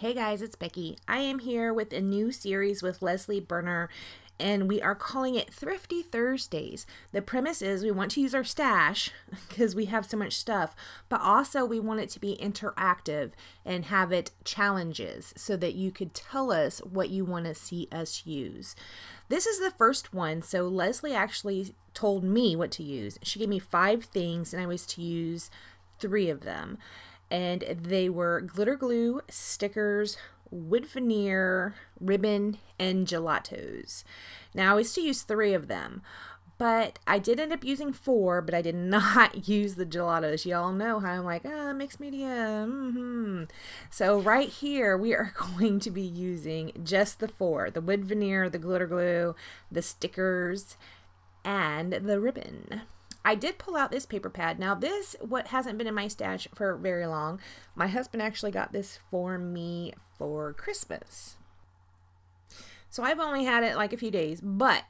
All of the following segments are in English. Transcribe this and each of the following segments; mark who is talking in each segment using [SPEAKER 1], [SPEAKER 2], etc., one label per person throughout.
[SPEAKER 1] Hey guys, it's Becky. I am here with a new series with Leslie Berner, and we are calling it Thrifty Thursdays. The premise is we want to use our stash because we have so much stuff, but also we want it to be interactive and have it challenges so that you could tell us what you want to see us use. This is the first one, so Leslie actually told me what to use. She gave me 5 things and I was to use 3 of them. And they were glitter glue, stickers, wood veneer, ribbon, and gelatos. Now I was to use 3 of them, but I did end up using 4, but I did not use the gelatos. Y'all know how I'm like, mixed media. So right here, we are going to be using just the 4, the wood veneer, the glitter glue, the stickers, and the ribbon. I did pull out this paper pad. Now this, what hasn't been in my stash for very long. My husband actually got this for me for Christmas. So I've only had it like a few days, but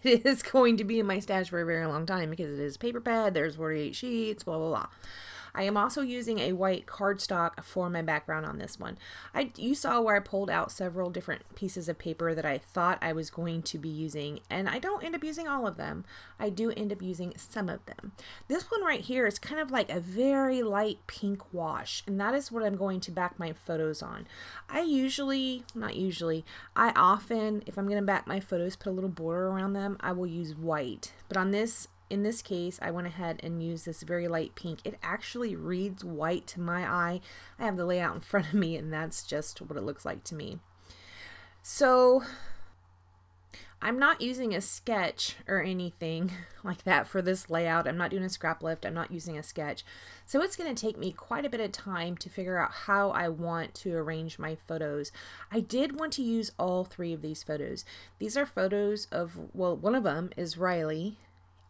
[SPEAKER 1] it is going to be in my stash for a very long time because it is paper pad, there's 48 sheets, blah, blah, blah. I am also using a white cardstock for my background on this one. You saw where I pulled out several different pieces of paper that I thought I was going to be using, and I don't end up using all of them. I do end up using some of them. This one right here is kind of like a very light pink wash, and that is what I'm going to back my photos on. I often, if I'm going to back my photos, put a little border around them, I will use white. But in this case, I went ahead and used this very light pink. It actually reads white to my eye. I have the layout in front of me, and that's just what it looks like to me. So I'm not using a sketch or anything like that for this layout. I'm not doing a scrap lift. I'm not using a sketch. So it's going to take me quite a bit of time to figure out how I want to arrange my photos. I did want to use all 3 of these photos. These are photos of, well, one of them is Riley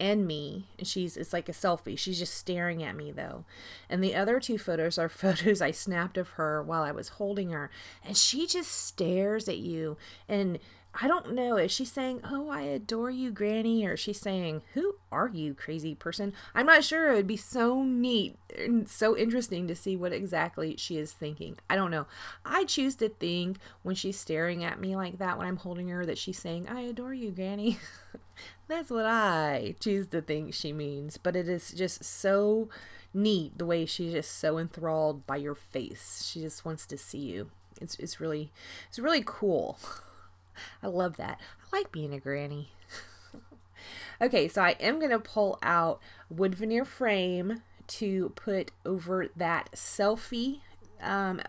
[SPEAKER 1] and me, and it's like a selfie. She's just staring at me though. And the other 2 photos are photos I snapped of her while I was holding her, and she just stares at you. And I don't know, is she saying, "Oh, I adore you, Granny," or is she saying, "Who are you, crazy person?" I'm not sure. It would be so neat and so interesting to see what exactly she is thinking. I don't know. I choose to think when she's staring at me like that, when I'm holding her, that she's saying, "I adore you, Granny." That's what I choose to think she means. But it is just so neat the way she's just so enthralled by your face. She just wants to see you. It's really cool. I love that. I like being a granny. Okay, so I am going to pull out wood veneer frame to put over that selfie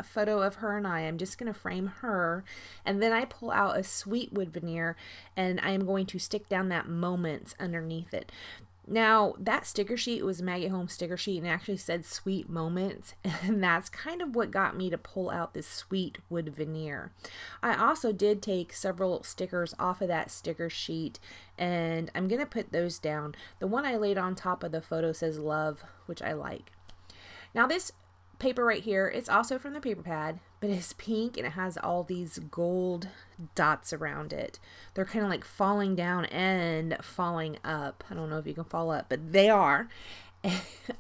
[SPEAKER 1] photo of her and I. I'm just going to frame her, and then I pull out a sweet wood veneer, and I am going to stick down that moments underneath it. Now, that sticker sheet was a Maggie Home sticker sheet, and it actually said sweet moments, and that's kind of what got me to pull out this sweet wood veneer. I also did take several stickers off of that sticker sheet, and I'm going to put those down. The one I laid on top of the photo says love, which I like. Now, this paper right here, it's also from the paper pad, but it's pink and it has all these gold dots around it. They're kind of like falling down and falling up. I don't know if you can fall up, but they are.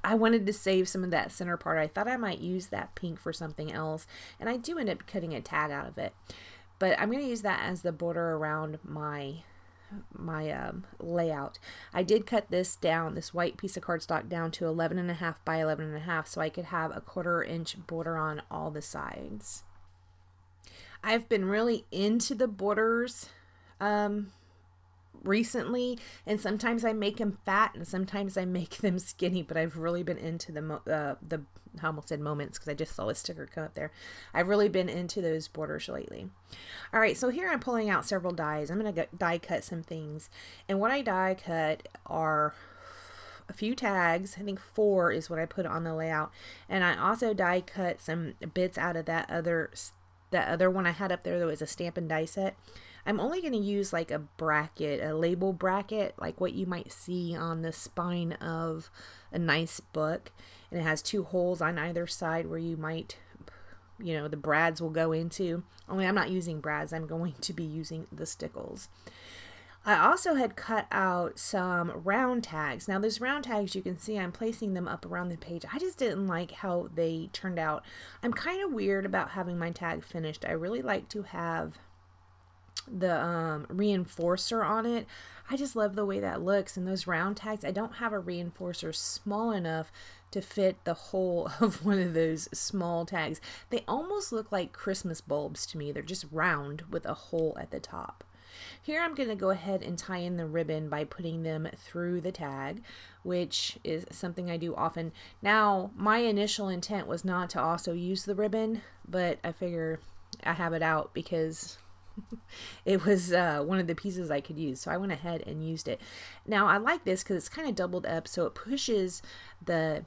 [SPEAKER 1] I wanted to save some of that center part. I thought I might use that pink for something else, and I do end up cutting a tag out of it. But I'm going to use that as the border around my layout. I did cut this down, this white piece of cardstock, down to 11.5 by 11.5 so I could have a 1/4 inch border on all the sides. I've been really into the borders recently, and sometimes I make them fat and sometimes I make them skinny, but I've really been into I almost said moments because I just saw a sticker come up there. I've really been into those borders lately. All right, so here I'm pulling out several dies. I'm going to die cut some things, and what I die cut are a few tags. I think 4 is what I put on the layout, and I also die cut some bits out of that other one I had up there that was a stamp and die set. I'm only going to use like a bracket, a label bracket, like what you might see on the spine of a nice book. And it has 2 holes on either side where you might, the brads will go into. Only I'm not using brads. I'm going to be using the stickles. I also had cut out some round tags. Now those round tags, you can see I'm placing them up around the page. I just didn't like how they turned out. I'm kind of weird about having my tag finished. I really like to have the reinforcer on it. I just love the way that looks. And those round tags, I don't have a reinforcer small enough to fit the whole of one of those small tags. They almost look like Christmas bulbs to me. They're just round with a hole at the top. Here I'm going to go ahead and tie in the ribbon by putting them through the tag, which is something I do often. Now, my initial intent was not to also use the ribbon, but I figure I have it out because it was one of the pieces I could use. So I went ahead and used it. Now, I like this because it's kind of doubled up, so it pushes the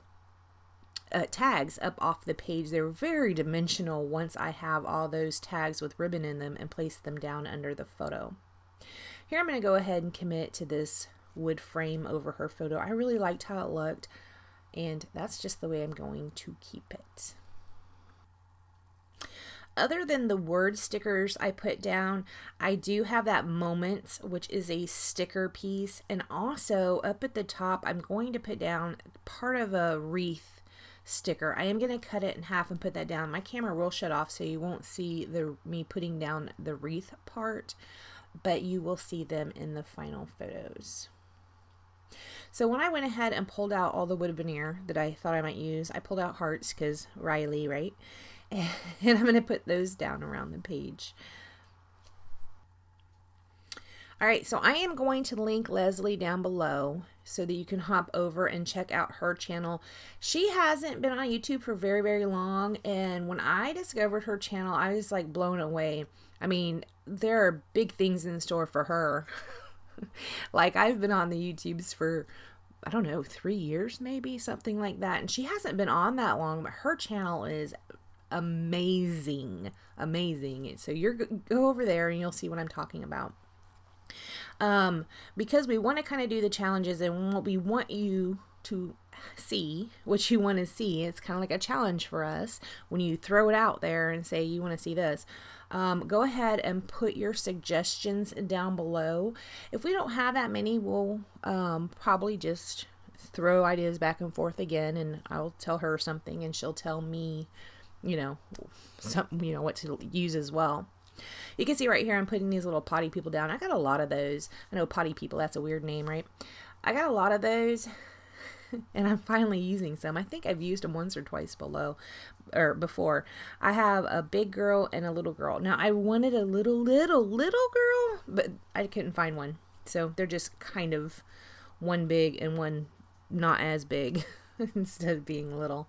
[SPEAKER 1] tags up off the page. They're very dimensional once I have all those tags with ribbon in them and place them down under the photo. Here I'm going to go ahead and commit to this wood frame over her photo. I really liked how it looked, and that's just the way I'm going to keep it. Other than the word stickers I put down, I do have that Moments, which is a sticker piece, and also up at the top I'm going to put down part of a wreath sticker. I am going to cut it in half and put that down. My camera will shut off, so you won't see me putting down the wreath part, but you will see them in the final photos. So when I went ahead and pulled out all the wood veneer that I thought I might use, I pulled out hearts because Riley, right? And I'm going to put those down around the page. Alright, so I am going to link Leslie down below so that you can hop over and check out her channel. She hasn't been on YouTube for very, very long, and when I discovered her channel, I was like blown away. I mean, there are big things in store for her. Like, I've been on the YouTubes for, I don't know, 3 years maybe, something like that, and she hasn't been on that long, but her channel is amazing. So go over there and you'll see what I'm talking about. Because we want to kind of do the challenges, and what we want you to see, what you want to see, it's kind of like a challenge for us when you throw it out there and say you want to see this. Go ahead and put your suggestions down below. If we don't have that many, we'll probably just throw ideas back and forth again, and I'll tell her something and she'll tell me, what to use as well. You can see right here I'm putting these little potty people down. I got a lot of those. I know potty people, that's a weird name, right? I got a lot of those, and I'm finally using some. I think I've used them once or twice before. I have a big girl and a little girl. Now I wanted a little girl, but I couldn't find one. So they're just kind of one big and one not as big instead of being little.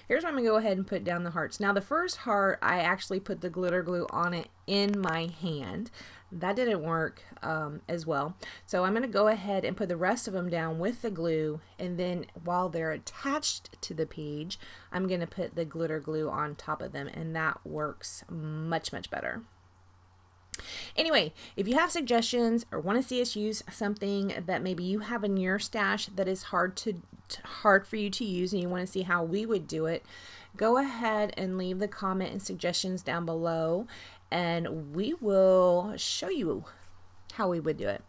[SPEAKER 1] Here's where I'm going to go ahead and put down the hearts. Now the first heart, I actually put the glitter glue on it in my hand. That didn't work as well. So I'm going to go ahead and put the rest of them down with the glue, and then while they're attached to the page, I'm going to put the glitter glue on top of them, and that works much, much better. Anyway, if you have suggestions or want to see us use something that maybe you have in your stash that is hard for you to use and you want to see how we would do it, go ahead and leave the comment and suggestions down below, and we will show you how we would do it.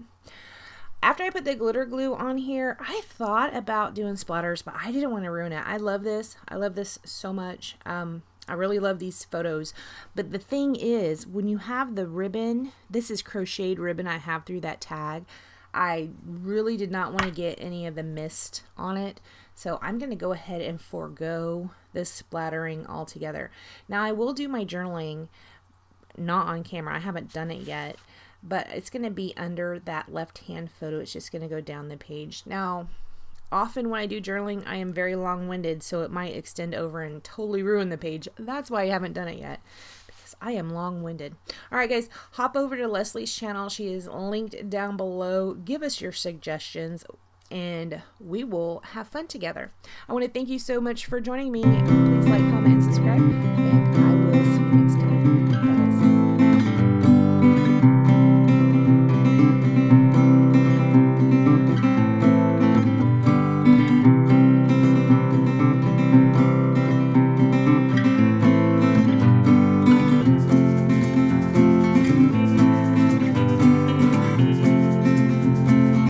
[SPEAKER 1] After I put the glitter glue on here, I thought about doing splatters, but I didn't want to ruin it. I love this. I love this so much. I really love these photos, but the thing is, when you have the ribbon, this is crocheted ribbon I have through that tag, I really did not want to get any of the mist on it, so I'm going to go ahead and forego this splattering altogether. Now I will do my journaling not on camera. I haven't done it yet, but it's going to be under that left hand photo. It's just going to go down the page. Now often when I do journaling, I am very long-winded, so it might extend over and totally ruin the page. That's why I haven't done it yet, because I am long-winded. Alright guys, hop over to Leslie's channel. She is linked down below. Give us your suggestions, and we will have fun together. I want to thank you so much for joining me. Please like, comment, and subscribe, and I will